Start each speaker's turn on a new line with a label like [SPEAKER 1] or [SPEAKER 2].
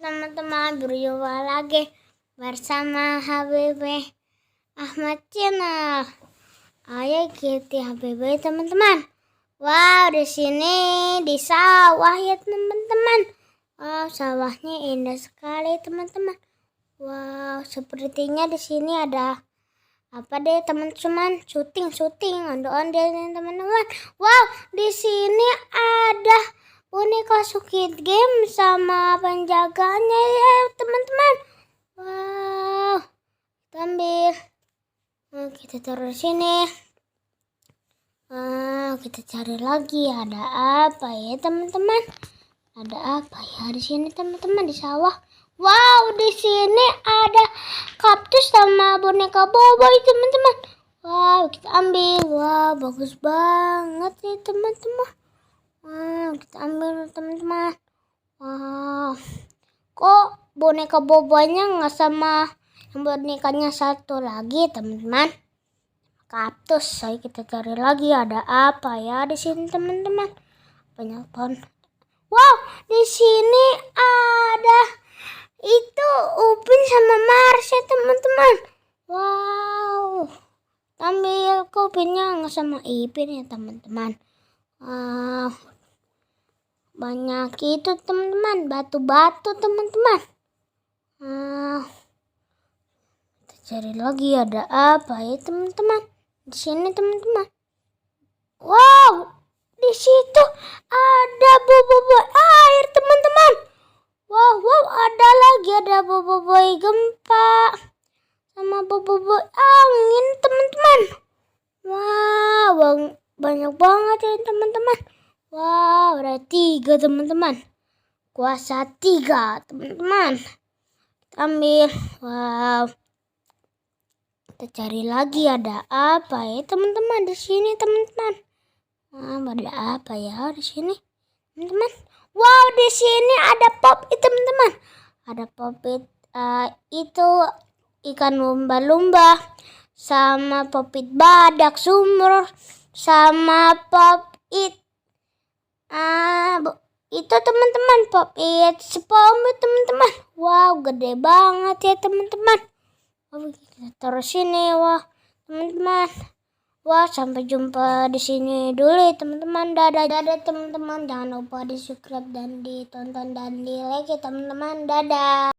[SPEAKER 1] teman-teman, berjumpa lagi bersama HBB Ahmad Channel. Ayo kita HBB teman-teman. Wow, di sini di sawah ya teman-teman. Wow, sawahnya indah sekali teman-teman. Wow, sepertinya di sini ada apa deh teman-teman? Syuting ondel-ondel teman-teman. Wow, di sini ada boneka Squid Game sama penjaganya ya teman-teman. Wow, kita ambil. Nah, kita taruh sini. Kita cari lagi ada apa ya teman-teman? Ada apa ya di sini teman-teman di sawah? Wow, di sini ada kaktus sama boneka Boboiboy teman-teman. Wow, kita ambil. Wow, bagus banget ya teman-teman. Wow, kita ambil teman-teman. Wow, kok boneka Boboiboynya nggak sama yang bonekanya satu lagi teman-teman? Kaktus. Saya kita cari lagi ada apa ya di sini teman-teman? Banyak pohon. Wow, di sini ada itu Upin sama Mars ya teman-teman. Wow, ambil Upinnya nggak sama Ipin ya teman-teman. Wow, banyak itu teman-teman, batu-batu teman-teman. Kita cari lagi ada apa ya teman-teman di sini teman-teman. Wow, di situ ada Boboiboy air teman-teman. Wow, ada lagi ada Boboiboy gempa sama Boboiboy angin teman-teman. Wow, banyak banget ya teman-teman. Wow, ada 3 teman-teman. Kuasa 3 teman-teman. Kita ambil. Wow. Kita cari lagi ada apa ya teman-teman di sini teman-teman. Ada apa ya di sini teman-teman? Wow, di sini ada Pop-It teman-teman. Ada Pop-It itu ikan lumba-lumba sama Pop-It badak sumur sama Pop-It itu teman-teman Pop-It SpongeBob teman-teman. Wow, gede banget ya teman-teman. Kita taruh sini. Wah teman-teman. Wah, sampai jumpa di sini dulu ya teman-teman. Dadah teman-teman. Jangan lupa di subscribe dan ditonton dan di like ya teman-teman. Dadah.